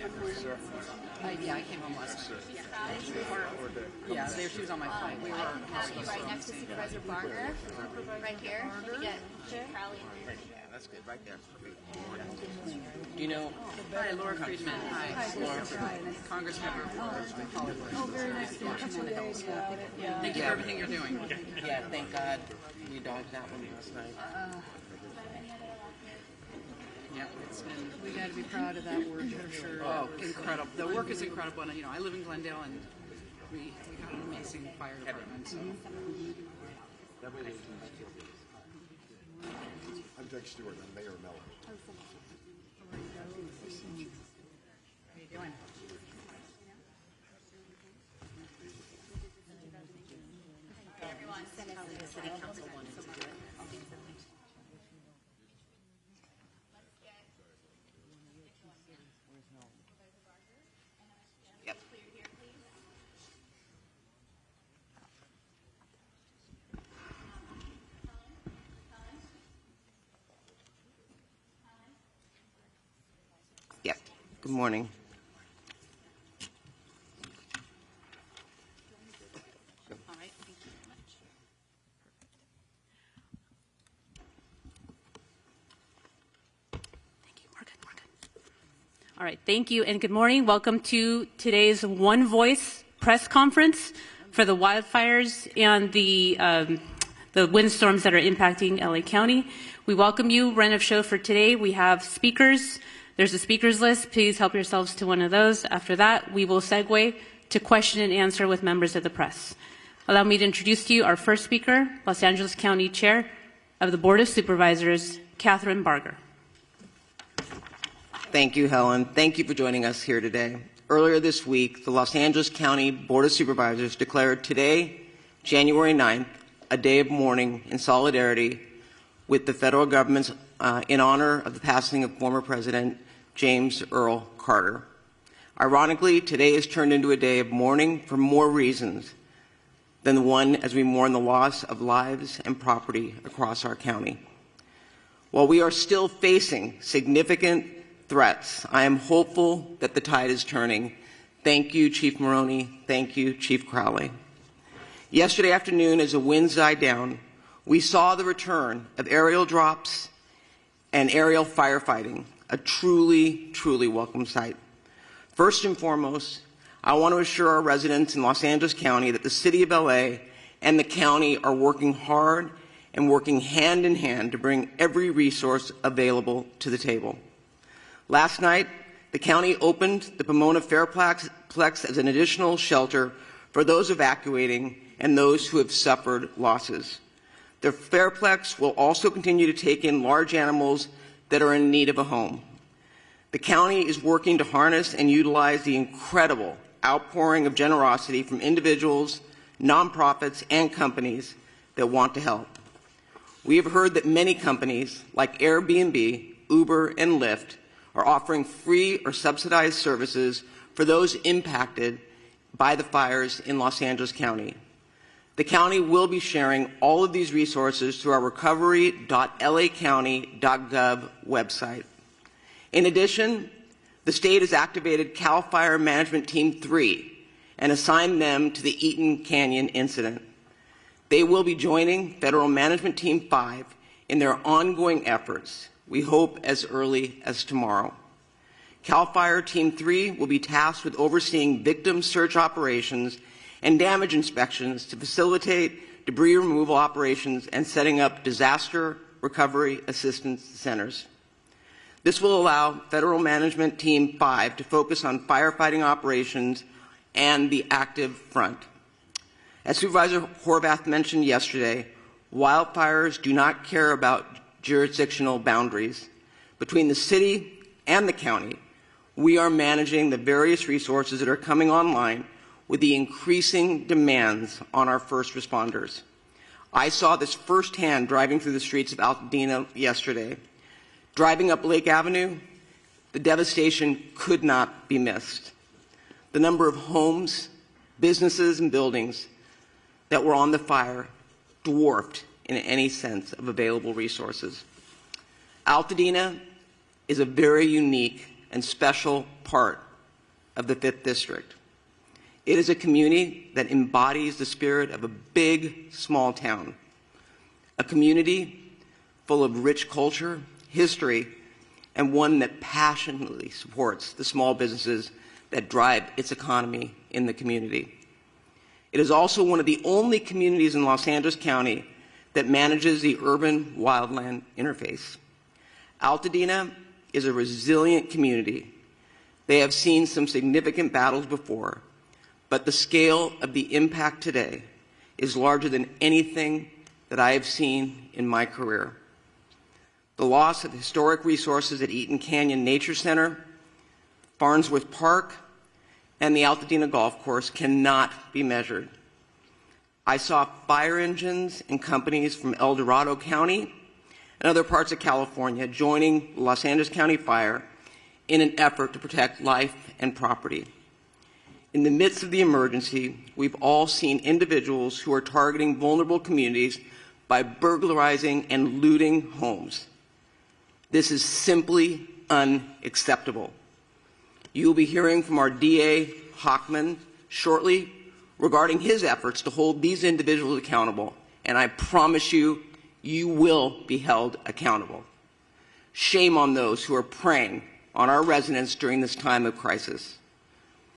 Yeah, I came home last night. Yeah, she was on my flight. We were right next to Supervisor Barger, right here. We get Crowley. Yeah, that's good, right there. Do you know? Hi, Laura Friedman. Hi, Laura. Congress member for Hollywood. Oh, very nice to meet you today about it. Yeah. Thank you for everything you're doing. Yeah, thank God we dodged that one last night. Yeah, it's been We got to be proud of that work for sure. incredible. The work is incredible, and I live in Glendale, and we got an amazing fire department. So. I'm Doug Stewart. I'm Mayor Mellon. How you doing? City Council wanted to do it. Yep. Yep. Good morning. All right, thank you very much. Thank you. We're good. All right, thank you and good morning. Welcome to today's One Voice press conference for the wildfires and the windstorms that are impacting LA County. We welcome you. Run of show for today. We have speakers. There's a speakers list. Please help yourselves to one of those. After that, we will segue to question and answer with members of the press. Allow me to introduce to you our first speaker, Los Angeles County Chair of the Board of Supervisors, Catherine Barger. Thank you, Helen. Thank you for joining us here today. Earlier this week, the Los Angeles County Board of Supervisors declared today, January 9th, a day of mourning in solidarity with the federal government in honor of the passing of former President James Earl Carter. Ironically, today is turned into a day of mourning for more reasons than the one as we mourn the loss of lives and property across our county. While we are still facing significant threats, I am hopeful that the tide is turning. Thank you, Chief Maroney. Thank you, Chief Crowley. Yesterday afternoon, as the winds died down, we saw the return of aerial drops and aerial firefighting, a truly, truly welcome sight. First and foremost, I want to assure our residents in Los Angeles County that the City of LA and the county are working hard and working hand in hand to bring every resource available to the table. Last night, the county opened the Pomona Fairplex as an additional shelter for those evacuating and those who have suffered losses. The Fairplex will also continue to take in large animals that are in need of a home. The county is working to harness and utilize the incredible outpouring of generosity from individuals, nonprofits, and companies that want to help. We have heard that many companies like Airbnb, Uber, and Lyft are offering free or subsidized services for those impacted by the fires in Los Angeles County. The county will be sharing all of these resources through our recovery.lacounty.gov website. In addition, the state has activated CAL FIRE Management Team 3 and assigned them to the Eaton Canyon incident. They will be joining Federal Management Team 5 in their ongoing efforts, we hope as early as tomorrow. CAL FIRE Team 3 will be tasked with overseeing victim search operations and damage inspections to facilitate debris removal operations and setting up disaster recovery assistance centers. This will allow Federal Management Team 5 to focus on firefighting operations and the active front. As Supervisor Horvath mentioned yesterday, wildfires do not care about jurisdictional boundaries. Between the city and the county, we are managing the various resources that are coming online with the increasing demands on our first responders. I saw this firsthand driving through the streets of Altadena yesterday. Driving up Lake Avenue, the devastation could not be missed. The number of homes, businesses, and buildings that were on the fire dwarfed in any sense of available resources. Altadena is a very unique and special part of the 5th District. It is a community that embodies the spirit of a big, small town, a community full of rich culture, history, and one that passionately supports the small businesses that drive its economy in the community. It is also one of the only communities in Los Angeles County that manages the urban wildland interface. Altadena is a resilient community. They have seen some significant battles before, but the scale of the impact today is larger than anything that I have seen in my career. The loss of historic resources at Eaton Canyon Nature Center, Farnsworth Park, and the Altadena Golf Course cannot be measured. I saw fire engines and companies from El Dorado County and other parts of California joining the Los Angeles County Fire in an effort to protect life and property. In the midst of the emergency, we've all seen individuals who are targeting vulnerable communities by burglarizing and looting homes. This is simply unacceptable. You will be hearing from our DA, Hochman, shortly regarding his efforts to hold these individuals accountable, and I promise you, you will be held accountable. Shame on those who are preying on our residents during this time of crisis.